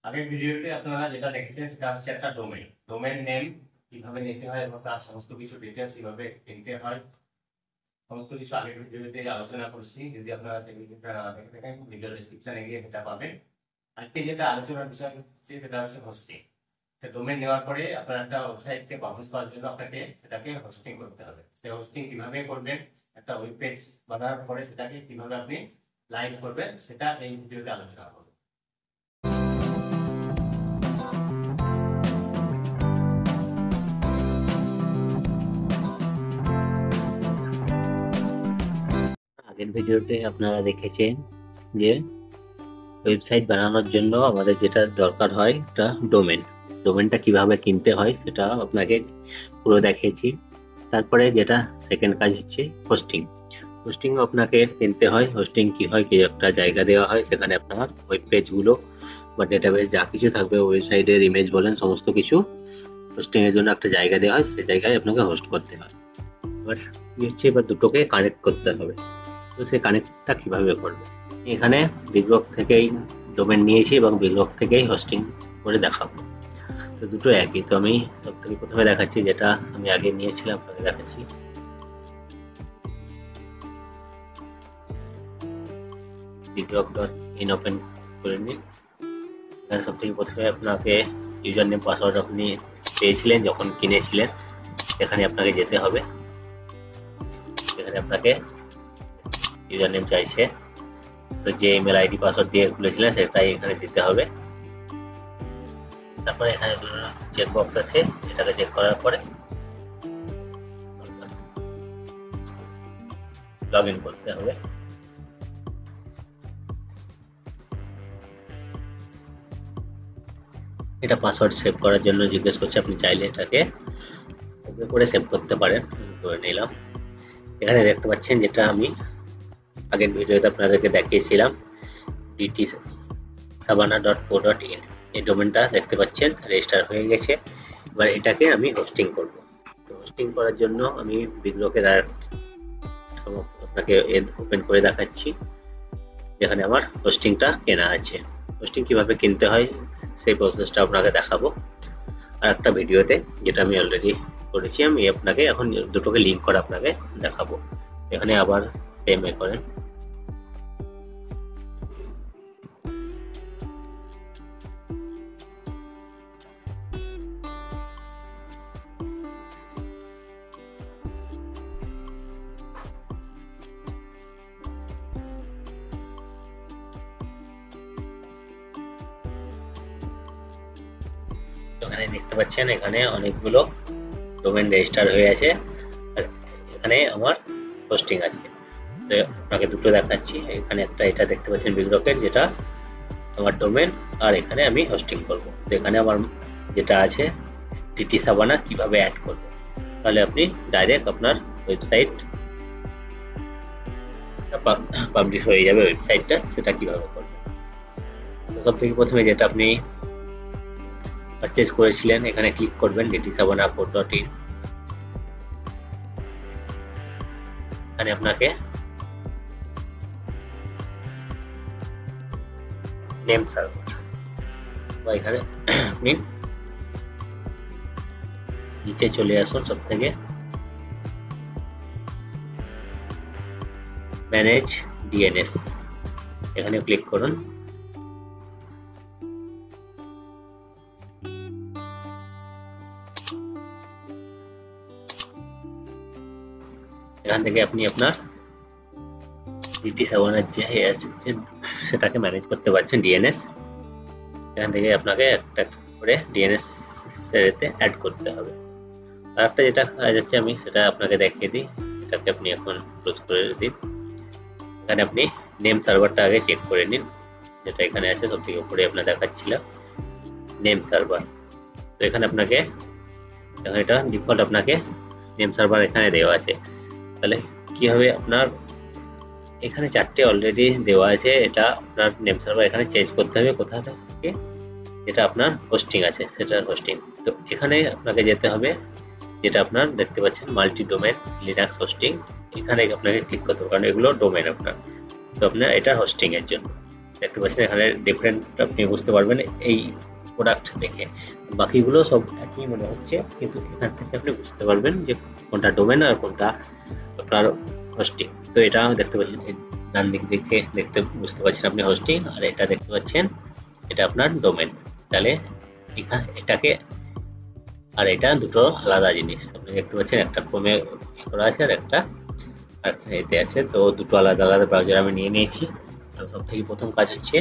আগের ভিডিওতে আপনারা যেটা দেখেছেন সেটা হচ্ছে একটা ডোমেন ডোমেন নেম কিভাবে নিতে হয় এবং তার সমস্ত কিছু ডিটেলস কিভাবে নিতে হয় সমস্ত কিছু আগের ভিডিওতে আলোচনা করছি। যদি আপনারা সেই ভিডিওটা না দেখে থাকেন ভিডিও ডেসক্রিপশনে গিয়ে সেটা পাবেন। আজকে যেটা আলোচনার বিষয় হচ্ছে সেটা হচ্ছে হোস্টিং। ডোমেন নেওয়ার পরে আপনার একটা ওয়েবসাইটকে পাবলিশ করার জন্য আপনাকে সেটাকে হোস্টিং করতে হবে। সেই হোস্টিং কিভাবে করবেন, একটা ওয়েব পেজ বানানোর পরে সেটাকে কিভাবে আপনি লাইভ করবেন সেটা এই ভিডিওতে আলোচনা করব। আগের ভিডিওতে আপনারা দেখেছেন যে ওয়েবসাইট বানানোর জন্য আমাদের যেটা দরকার হয় একটা ডোমেনটা কিভাবে কিনতে হয় সেটা আপনাকে পুরো দেখিয়েছি। তারপরে যেটা সেকেন্ড কাজ হচ্ছে হোস্টিং আপনাকে কিনতে হয়। হোস্টিং কি হয়, কি একটা জায়গা দেওয়া হয়, সেখানে আপনার ওয়েব পেজগুলো বা ডেটাবেস যা কিছু থাকবে, ওয়েবসাইটের ইমেজ বলেন সমস্ত কিছু হোস্টিং এর জন্য একটা জায়গা দেওয়া হয়, সেই জায়গায় আপনাকে হোস্ট করতে হয়। এবার কি হচ্ছে, এবার দুটোকে কানেক্ট করতে হবে। তো সেই কানেক্টটা কিভাবে করবে, এখানে বিগলক থেকেই ডোমেন নিয়েছি এবং বিগলক থেকেই হোস্টিং করে দেখাবো। তো দুটো একই। তো আমি সব থেকে প্রথমে দেখাচ্ছি যেটা আমি আগে নিয়েছিলাম, আপনাকে দেখাচ্ছি। biglok.in ওপেন করে নিন। এখানে সব থেকে প্রথমে আপনাকে ইউজার নেম পাসওয়ার্ড আপনি পেয়েছিলেন যখন কিনেছিলেন, এখানে আপনাকে যেতে হবে। এখানে আপনাকে ইউজার নেম চাইছে, তো যে ইমেল আইডি পাসওয়ার্ড দিয়ে খুলেছিলেন সেটাই এখানে দিতে হবে। তারপরে এখানে দুটো চেক বক্স আছে, এটাকে চেক করার পরে লগ ইন করতে হবে। এটা পাসওয়ার্ড সেভ করার জন্য জিজ্ঞেস করছে, আপনি চাইলে এটাকে ওকে করে সেভ করতে পারেন। করে নিলাম। এখানে দেখতে পাচ্ছেন যেটা আমি আগের ভিডিওতে আপনাদেরকে দেখিয়েছিলাম, dtsavannah.co.in, এই ডোমেনটা দেখতে পাচ্ছেন রেজিস্টার হয়ে গেছে। এবার এটাকে আমি হোস্টিং করব। তো হোস্টিং করার জন্য আমি বিগলকের আপনাকে ওপেন করে দেখাচ্ছি, যেখানে আমার হোস্টিংটা কেনা আছে। হোস্টিং কিভাবে কিনতে হয় সেই প্রসেসটা আপনাকে দেখাবো আর একটা ভিডিওতে, যেটা আমি অলরেডি করেছি। আমি আপনাকে এখন দুটোকে লিঙ্ক করে আপনাকে দেখাবো। এখানে আবার সেম করেন। এখানে দেখতে পাচ্ছেন এখানে অনেকগুলো ডোমেন রেজিস্টার হয়ে আছে, আর এখানে আমার হোস্টিং আছে। তো আপনাকে দুটো দেখাচ্ছি। এখানে একটা এটা দেখতে পাচ্ছেন বিগলকের, যেটা আমার ডোমেন, আর এখানে আমি হোস্টিং করব। তো এখানে আমার যেটা আছে dtsavannah কিভাবে অ্যাড করব, তাহলে আপনি ডাইরেক্ট আপনার ওয়েবসাইট পাবলিশ হয়ে যাবে ওয়েবসাইটটা, সেটা কিভাবে করবেন। তো সব থেকে প্রথমে যেটা আপনি পারচেজ করেছিলেন এখানে ক্লিক করবেন, dtsavannah.co.in। এখানে আপনাকে নেম সার্ভার, বা এখানে আপনি নিচে চলে আসুন, সব থেকে ম্যানেজ ডিএনএস, এখানে ক্লিক করুন। এখান থেকে আপনি আপনার dtsavannah যে সেটাকে ম্যানেজ করতে পারছেন, ডিএনএস। এখান থেকে আপনাকে একটা করে ডিএনএস এতে অ্যাড করতে হবে। আর একটা যেটা কাজ আছে আমি সেটা আপনাকে দেখিয়ে দিই, এটাকে আপনি এখন ক্লোজ করে দিন। এখানে আপনি নেম সার্ভারটা আগে চেক করে নিন, যেটা এখানে আছে সব থেকে উপরে আপনার দেখাচ্ছিল নেম সার্ভার। তো এখানে আপনাকে এটা ডিফল্ট আপনাকে নেম সার্ভার এখানে দেওয়া আছে। তাহলে কি হবে, আপনার এখানে চারটে অলরেডি দেওয়া আছে, এটা আপনার নেম সার্ভার এখানে চেঞ্জ করতে হবে কোথা থেকে, যেটা আপনার হোস্টিং আছে সেটার হোস্টিং। তো এখানে আপনাকে যেতে হবে, যেটা আপনার দেখতে পাচ্ছেন মাল্টি ডোমেন লিনাক্স হোস্টিং, এখানে আপনাকে ক্লিক করতে হবে, কারণ এগুলো ডোমেন আপনার। তো আপনার এটা হোস্টিং এর জন্য। দেখতে পাচ্ছেন এখানে ডিফারেন্ট আপনি বুঝতে পারবেন এই প্রোডাক্ট দেখে। বাকিগুলো সব একই মনে হচ্ছে, কিন্তু এখান থেকে আপনি বুঝতে পারবেন যে কোনটা ডোমেন আর কোনটা আপনার হোস্টিং। তো এটা দেখতে পাচ্ছেন ডান দিক দেখে বুঝতে পারছেন আপনি হোস্টিং, আর এটা দেখতে পাচ্ছেন এটা আপনার ডোমেন। তাহলে এটাকে আর এটা দুটো আলাদা জিনিস। আপনি দেখতে পাচ্ছেন একটা ক্রমে করা আছে আর একটা এতে আছে, তো দুটো আলাদা আলাদা ব্রাউজার আমি নিয়ে নিয়েছি। তো সব থেকে প্রথম কাজ হচ্ছে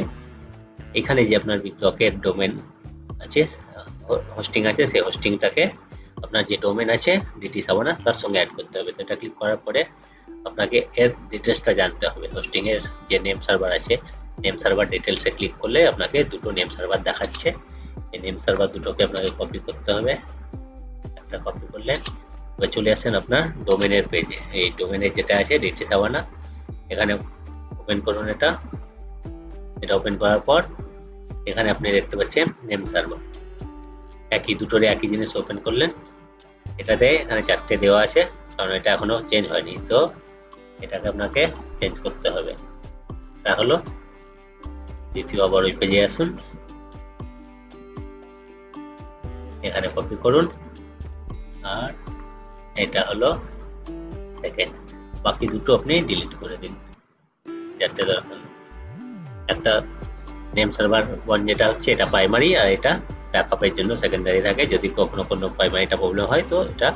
এখানে যে আপনার বিপ্লকের ডোমেন আছে, হোস্টিং আছে, সেই হোস্টিংটাকে আপনার যে ডোমেন আছে ডিটি সাবানা তার সঙ্গে অ্যাড করতে হবে। তো এটা ক্লিক করার পরে আপনাকে এর ডিটেলসটা জানতে হবে। হোস্টিং এর যে নেম সার্ভার আছে, নেম সার্ভার ডিটেলসে ক্লিক করলে আপনাকে দুটো নেম সার্ভার দেখাচ্ছে। এই নেম সার্ভার দুটোকে আপনাকে কপি করতে হবে। একটা কপি করলেন, এবার চলে আসেন আপনার ডোমেনের পেজে। এই ডোমেনের যেটা আছে ডিটি সাবানা, এখানে ওপেন করুন। এটা ওপেন করার পর এখানে আপনি দেখতে পাচ্ছেন নেম সার্ভার, দুটোরই একই জিনিস ওপেন করলেন। এটাতে এখানে 4টে দেওয়া আছে, কারণ এটা এখনো চেঞ্জ হয়নি, তো এটাকে আপনাকে চেঞ্জ করতে হবে। এটা হলো দ্বিতীয়। আবার ওই পেজে আসুন, এখানে কপি করুন, আর এটা হলো সেকেন্ড। বাকি দুটো আপনি ডিলিট করে দিন, 4টে দরকার। একটা নেম সার্ভার 1 যেটা হচ্ছে এটা প্রাইমারি, আর এটা ব্যাকআপের জন্য সেকেন্ডারি থাকে। যদি কখনো কোনো প্রাইমারিটা প্রবলেম হয় তো এটা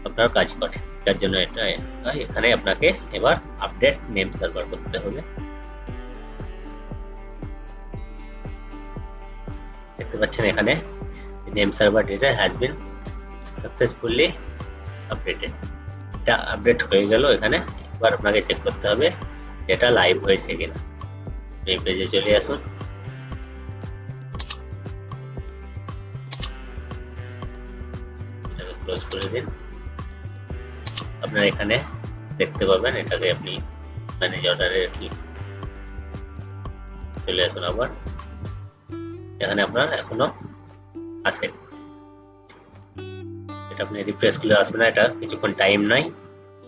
আপনার কাজ করে, তার জন্য এটা এখানে আপনাকে এবার আপডেট নেম সার্ভার করতে হবে। দেখতে পাচ্ছেন এখানে name server data has been successfully updated. এটা আপডেট হয়ে গেল। এখানে এবার আপনাকে চেক করতে হবে এটা লাইভ হয়েছে কিনা। এই পেজে চলে আসুন, এটাকে ক্লোজ করে দিন। আপনারা এখানে দেখতে পাবেন, এটাকে আপনি ম্যানেজ অর্ডারে চলে আসুন। আবার এখানে আপনার এখনো আছে, এটা আপনি রিফ্রেশ করলে আসবে না, এটা কিছুক্ষণ টাইম নাই।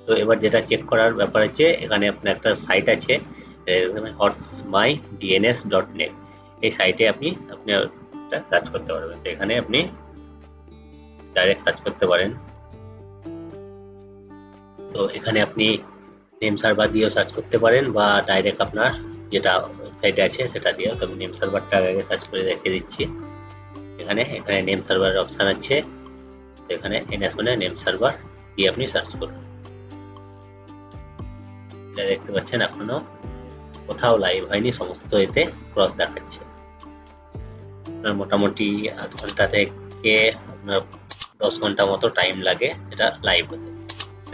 তো এবার যেটা চেক করার ব্যাপার আছে, এখানে আপনার একটা সাইট আছে hotsmydns.net। এই সাইটে আপনি সার্চ করতে পারবেন। তো এখানে আপনি ডাইরেক্ট সার্চ করতে পারেন। তো এখানে আপনি নেম সার্ভার দিয়েও সার্চ করতে পারেন, বা ডাইরেক্ট আপনার যেটা ওয়েবসাইটে আছে সেটা দিয়েও। তো আমি নেম সার্ভারটা আগে সার্চ করে রেখে দিচ্ছি। এখানে নেম সার্ভারের অপশান আছে, তো এখানে এনএস মানে নেম সার্ভার দিয়ে আপনি সার্চ করুন। এটা দেখতে পাচ্ছেন এখনো কোথাও লাইভ হয়নি, সমস্ত এতে ক্রস দেখাচ্ছে। আপনার মোটামুটি আধ ঘন্টা থেকে আপনার 10 ঘন্টা মতো টাইম লাগে এটা লাইভ হতে।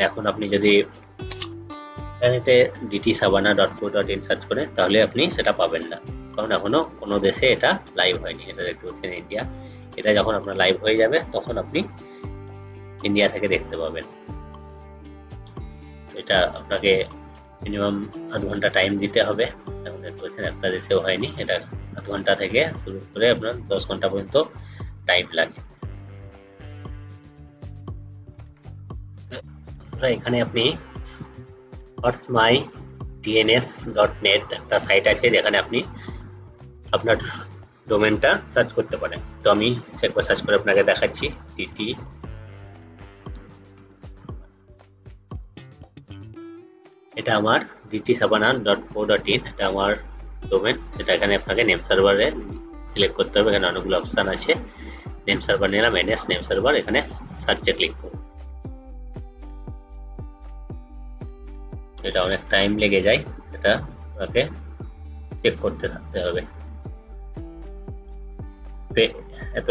এখন আপনি যদি ইন্টারনেটে dtsabana.co.in সার্চ করেন তাহলে আপনি সেটা পাবেন না, কারণ এখনো কোনো দেশে এটা লাইভ হয়নি। এটা দেখতে পাচ্ছেন ইন্ডিয়া। এটা যখন আপনার লাইভ হয়ে যাবে তখন আপনি ইন্ডিয়া থেকে দেখতে পাবেন। এটা আপনাকে মিনিমাম আধ ঘন্টা টাইম দিতে হবে। এখন দেখতে পাচ্ছেন একটা দেশেও হয়নি, এটা আধ ঘন্টা থেকে শুরু করে আপনার 10 ঘন্টা পর্যন্ত টাইম লাগে। এখানে আপনি hotsmydns.net একটা সাইট আছে, যেখানে আপনি আপনার ডোমেনটা সার্চ করতে পারেন। তো আমি একবার সার্চ করে আপনাকে দেখাচ্ছি। এটা আমার dtsabana.co.in, এটা আমার ডোমেন। সেটা এখানে আপনাকে নেম সার্ভারে সিলেক্ট করতে হবে। এখানে অনেকগুলো অপশন আছে। নেম সার্ভার নিলাম, এনএস নেম সার্ভার। এখানে সার্চে ক্লিক করুন। এটা অনেক টাইম লেগে যায়, এটা আপনাকে চেক করতে থাকতে হবে। এত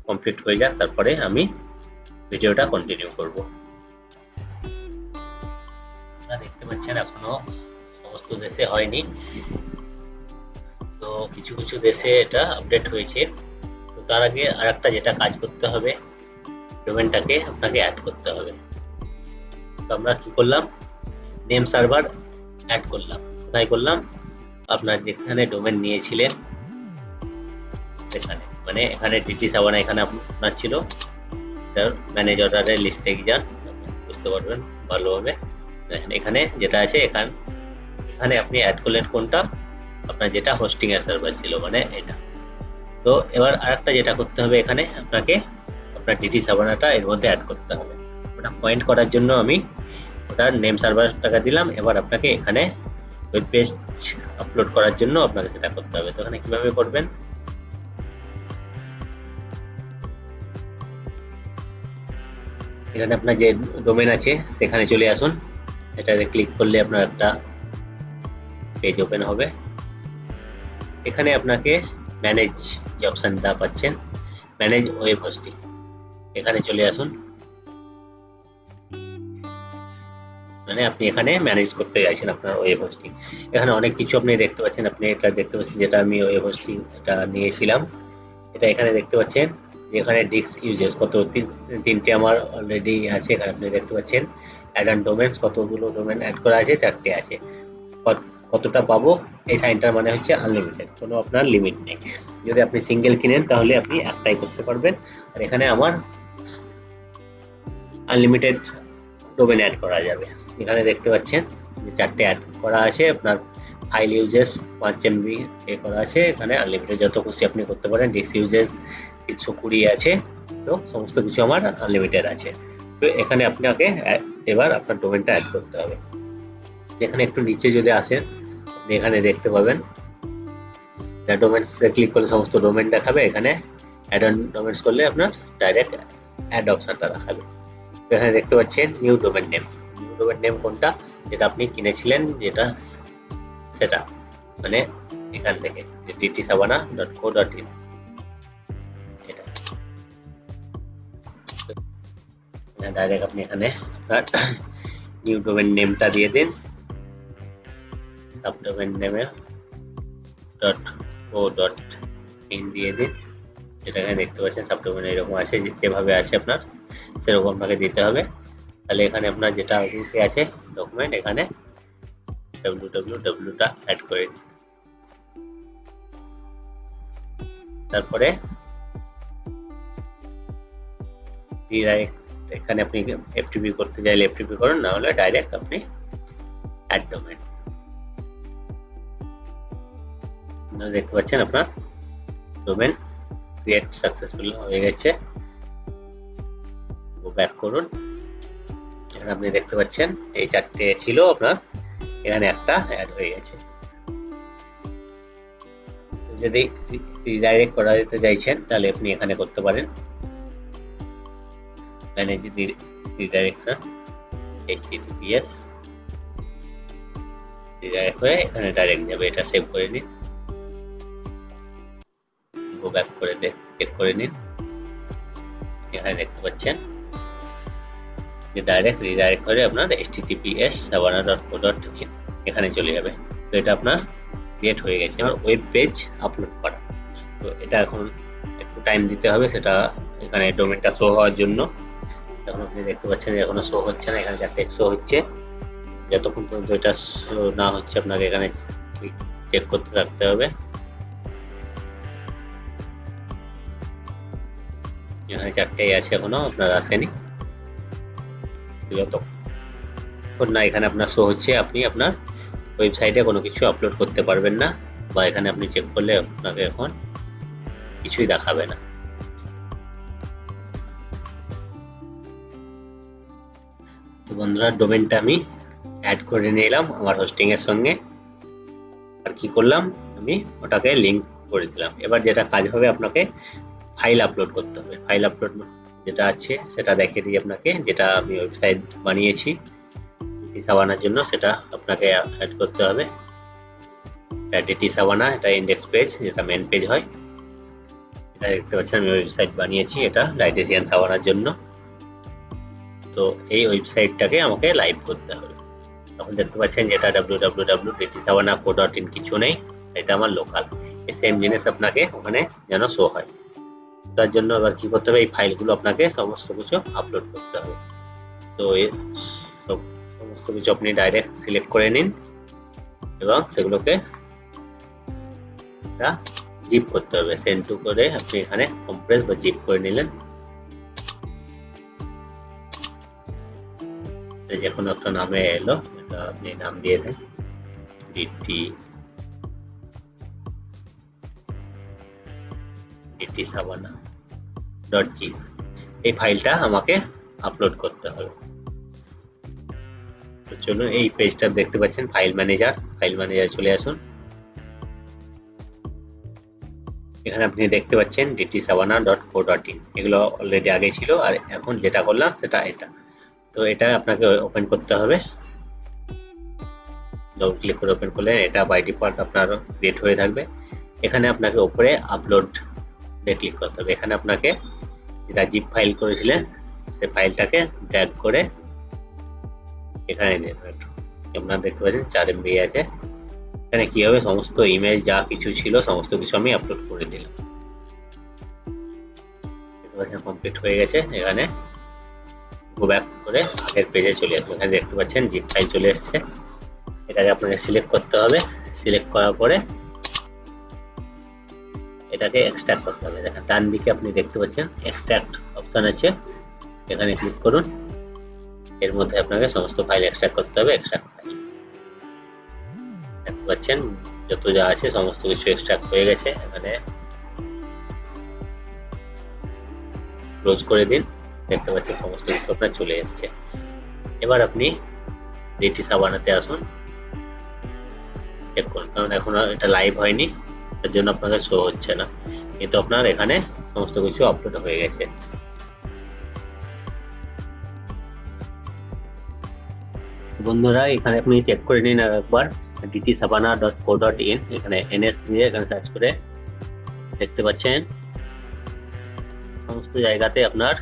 কমপ্লিট হয়ে যাক, তারপরে আমি ভিডিওটা কন্টিনিউ করব। দেখতে পাচ্ছেন এখনো সমস্ত দেশে হয়নি, তো কিছু কিছু দেশে এটা আপডেট হয়েছে। তো তার আগে আরেকটা যেটা কাজ করতে হবে, ডোমেনটাকে আপনাকে অ্যাড করতে হবে। তো আমরা কি করলাম, নেম সার্ভার অ্যাড করলাম। কোথায় করলাম, আপনার যেখানে ডোমেন নিয়েছিলেন সেখানে, মানে এখানে ডিটি সাবানা এখানে আপনার ছিল। ম্যানেজ অর্ডারের লিস্টে যান, বুঝতে পারবেন ভালোভাবে। এখানে যেটা আছে এখানে আপনি অ্যাড করলেন কোনটা, আপনার যেটা হোস্টিং এর সার্ভার ছিল, মানে এটা। তো এবার আরেকটা যেটা করতে হবে, এখানে আপনাকে আপনার ডিটি সাভানাটা এর মধ্যে অ্যাড করতে হবে। ওটা পয়েন্ট করার জন্য আমি ওটার নেম সার্ভারটাকে দিলাম। এবার আপনাকে এখানে ওয়েব পেজ আপলোড করার জন্য আপনাকে সেটা করতে হবে। তো এখানে কিভাবে করবেন, এখানে আপনার যে ডোমেন আছে সেখানে চলে আসুন। এটাতে ক্লিক করলে আপনার একটা পেজ ওপেন হবে। এখানে আপনাকে ম্যানেজ যে অপশনটা পাচ্ছেন, ম্যানেজ ওয়েব হোস্টিং, এখানে চলে আসুন। মানে আপনি এখানে ম্যানেজ করতে চাইছেন আপনার ওয়েব হোস্টিং। এখানে অনেক কিছু আপনি দেখতে পাচ্ছেন। আপনি এটা দেখতে পাচ্ছেন যেটা আমি ওয়েব হোস্টিং এটা নিয়েছিলাম, এটা এখানে দেখতে পাচ্ছেন। এখানে ডিস্ক ইউজেস কত, তিনটে আমার অলরেডি আছে। এখানে আপনি দেখতে পাচ্ছেন অ্যাড অন ডোমেন্স, কতগুলো ডোমেন অ্যাড করা আছে, 4টে আছে। কতটা পাবো, এই সাইনটার মানে হচ্ছে আনলিমিটেড, কোনো আপনার লিমিট নেই। যদি আপনি সিঙ্গেল কিনেন তাহলে আপনি একটাই করতে পারবেন। আর এখানে আমার আনলিমিটেড ডোমেন অ্যাড করা যাবে। এখানে দেখতে পাচ্ছেন 4টে অ্যাড করা আছে। আপনার ফাইল ইউজেস 5 MB এ করা আছে। এখানে আনলিমিটেড যত খুশি আপনি করতে পারেন। ডিস্ক ইউজেস 120 আছে। তো সমস্ত কিছু আমার আনলিমিটেড আছে। তো এখানে আপনাকে এবার আপনার ডোমেনটা অ্যাড করতে হবে। এখানে একটু নিচে যদি আসেন, আপনি এখানে দেখতে পাবেন ডোমেন্স ক্লিক করলে সমস্ত ডোমেন দেখাবে। এখানে অ্যাড অন ডোমেন্স করলে আপনার ডাইরেক্ট অ্যাড অপশনটা দেখাবে। এখানে দেখতে পাচ্ছেন new domain name. New domain name কোনটা, যেটা আপনি কিনেছিলেন, যেটা সেটা মানে এখান থেকে ttsavana.co.in, এটা ডাইরেক্ট আপনি এখানে আপনার নিউ ডোমেন নেমটা দিয়ে দিন। সাবডোমেন নেমে .co.in দিয়ে দিন। যেটা এখানে দেখতে পাচ্ছেন সাবডোমেন এরকম আছে, যেভাবে আছে আপনার সেরকম আপনাকে দিতে হবে। তাহলে এখানে আপনার যেটা রুটে আছে ডকুমেন্ট, এখানে www টা অ্যাড করে দিন। তারপরে ডাইরেক্ট এখানে আপনি FTP করতে চাইলে FTP করুন, না হলে ডাইরেক্ট আপনি অ্যাড ডোমেন। দেখতে পাচ্ছেন আপনার ডোমেন ক্রিয়েট সাকসেসফুল হয়ে গেছে। ব্যাক করুন। এখানে আপনি দেখতে পাচ্ছেন এই 4টে ছিল আপনার, এখানে একটা অ্যাড হয়ে গেছে। যদি রিডাইরেক্ট করা যেতে চাইছেন তাহলে আপনি এখানে করতে পারেন ম্যানেজ রিডাইরেকশন https, রিডাইরেক্ট হয়ে এখানে ডাইরেক্ট যাবে। এটা সেভ করে নিন, গো ব্যাক করে চেক করে নিন। এখানে দেখতে পাচ্ছেন যে ডাইরেক্ট রিডাইরেক্ট করে আপনার https://savana.co.in এখানে চলে যাবে। তো এটা আপনার ক্রিয়েট হয়ে গেছে। এবার ওয়েব পেজ আপলোড করা, তো এটা এখন একটু টাইম দিতে হবে সেটা এখানে ডোমেনটা শো হওয়ার জন্য। এখন আপনি দেখতে পাচ্ছেন এখনো শো হচ্ছে না, এখানে 4টে শো হচ্ছে। যতক্ষণ পর্যন্ত এটা শো না হচ্ছে আপনাকে এখানে চেক করতে থাকতে হবে। এখানে 4টেই আছে, এখনো আপনার আসেনি। যতক্ষণ না এখানে আপনার শো হচ্ছে, আপনি আপনার ওয়েবসাইটে কোনো কিছু আপলোড করতে পারবেন না, বা এখানে আপনি চেক করলে আপনাকে এখন কিছুই দেখাবে না। তো বন্ধুরা, ডোমেনটা আমি অ্যাড করে নিলাম আমার হোস্টিং এর সঙ্গে। আর কি করলাম, আমি ওটাকে লিংক করে দিলাম। এবার যেটা কাজ হবে, আপনাকে ফাইল আপলোড করতে হবে। ফাইল আপলোড যেটা আছে সেটা দেখিয়ে দিই আপনাকে, যেটা আমি ওয়েবসাইট বানিয়েছি সাভানার জন্য, সেটা আপনাকে অ্যাড করতে হবে। ডিটি সাভানা, এটা ইন্ডেক্স পেজ, যেটা মেন পেজ হয়। এটা দেখতে পাচ্ছেন আমি ওয়েবসাইট বানিয়েছি, এটা ডাইটেশিয়ান সাভানার জন্য। তো এই ওয়েবসাইটটাকে আমাকে লাইভ করতে হবে। তখন দেখতে পাচ্ছেন যেটা www.ttsavana.co.in কিছু নেই, এটা আমার লোকাল। এই সেম জিনিস আপনাকে ওখানে যেন শো হয়। তার জন্য এবার কি করতে হবে, এই ফাইলগুলো আপনাকে সমস্ত কিছু আপলোড করতে হবে। তো সমস্ত কিছু আপনি ডাইরেক্ট সিলেক্ট করে নিন এবং সেগুলোকে জিপ করতে হবে। সেন্ড টু করে আপনি এখানে কম্প্রেস বা জিপ করে নিলেন। যে কোনো একটা নামে এলো, এটা আপনি নাম দিয়ে দেন, ডিটি dtsavana.g এই ফাইলটা আমাকে আপলোড করতে হবে। তো চলুন, এই পেজটা দেখতে পাচ্ছেন ফাইল ম্যানেজার চলে আসুন। এখানে আপনি দেখতে পাচ্ছেন dtsavana.co.in, এগুলো অলরেডি আগে ছিল, আর এখন যেটা করলাম সেটা এটা। তো এটা আপনাকে ওপেন করতে হবে। ডবল ক্লিক করে ওপেন করলে এটা বাই ডিফল্ট আপনার ক্রিয়েট হয়ে থাকবে। এখানে আপনাকে উপরে আপলোড ক্লিক করতে হবে। এখানে আপনাকে যেটা জিপ ফাইল করেছিলেন সেই ফাইলটাকে ড্র্যাগ করে এখানে নেবেন। আপনারা দেখতে পাচ্ছেন 4 MB আছে। এখানে কি হবে, সমস্ত ইমেজ যা কিছু ছিল সমস্ত কিছু আমি আপলোড করে দিলাম। দেখতে পাচ্ছেন কমপ্লিট হয়ে গেছে। এখানে গো ব্যাক করে আগের পেজে চলে আসবে। এখানে দেখতে পাচ্ছেন জিপ ফাইল চলে এসেছে। এটাকে আপনাকে সিলেক্ট করতে হবে। সিলেক্ট করার পরে এটাকে এক্সট্রাক্ট করতে হবে। দেখেন ডান দিকে আপনি দেখতে পাচ্ছেন এক্সট্রাক্ট অপশন আছে, এখানে ক্লিক করুন। এর মধ্যে আপনাকে সমস্ত ফাইল এক্সট্রাক্ট করতে হবে। এক্সট্রাক্ট ফাইল দেখতে পাচ্ছেন যত যা আছে সমস্ত কিছু এক্সট্রাক্ট হয়ে গেছে। এখানে ক্লোজ করে দিন। দেখতে পাচ্ছেন সমস্ত কিছু আপনার চলে এসেছে। এবার আপনি dtsavana-তে আসুন, চেক করুন, কারণ এখন এটা লাইভ হয়নি, তার জন্য আপনাকে শো হচ্ছে না, কিন্তু আপনার এখানে সমস্ত কিছু আপলোড হয়ে গেছে। বন্ধুরা এখানে আপনি চেক করে নিন আর একবার dtsavana.co.in, এখানে ns দিয়ে এখানে সার্চ করে দেখতে পাচ্ছেন সমস্ত জায়গাতে আপনার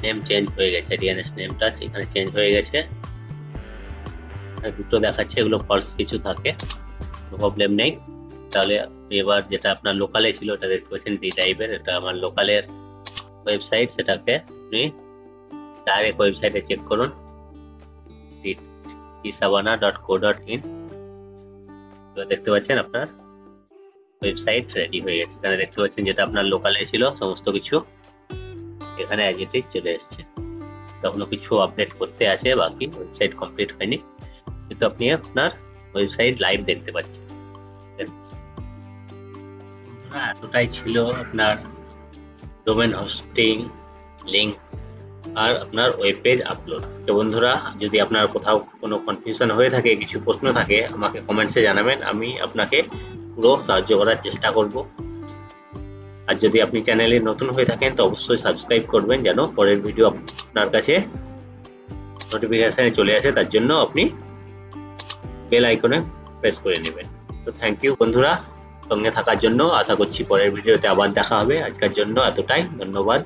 নেম চেঞ্জ হয়ে গেছে। ডিএনএস নেমটা এখানে চেঞ্জ হয়ে গেছে। দুটো দেখাচ্ছে, এগুলো ফলস কিছু থাকে, প্রবলেম নেই। তাহলে এবার যেটা আপনার লোকালে ছিল ওটা দেখতে পাচ্ছেন ডি টাইপের, এটা আমার লোকালের ওয়েবসাইট, সেটাকে আপনি ডাইরেক্ট ওয়েবসাইটে চেক করুন dtsavana.co.in। দেখতে পাচ্ছেন আপনার ওয়েবসাইট রেডি হয়ে গেছে। এখানে দেখতে পাচ্ছেন যেটা আপনার লোকালে ছিল সমস্ত কিছু এখানে অ্যাজ ইট ইজ চলে এসেছে। তখনও কিছু আপডেট করতে আছে বাকি, ওয়েবসাইট কমপ্লিট হয়নি, কিন্তু আপনি আপনার ওয়েবসাইট লাইভ দেখতে পাচ্ছেন। এতটাই ছিল আপনার ডোমেন হোস্টিং, লিঙ্ক আর আপনার ওয়েব পেজ আপলোড। তো বন্ধুরা, যদি আপনার কোথাও কোনো কনফিউশন হয়ে থাকে, কিছু প্রশ্ন থাকে, আমাকে কমেন্টসে জানাবেন, আমি আপনাকে পুরো সাহায্য করার চেষ্টা করব। আর যদি আপনি চ্যানেলে নতুন হয়ে থাকেন তো অবশ্যই সাবস্ক্রাইব করবেন, যেন পরের ভিডিও আপনার কাছে নোটিফিকেশনে চলে আসে। তার জন্য আপনি বেল আইকনে প্রেস করে নেবেন। তো থ্যাংক ইউ বন্ধুরা সঙ্গে থাকার জন্য। আশা করছি পরের ভিডিওতে আবার দেখা হবে। আজকের জন্য এতটাই, ধন্যবাদ।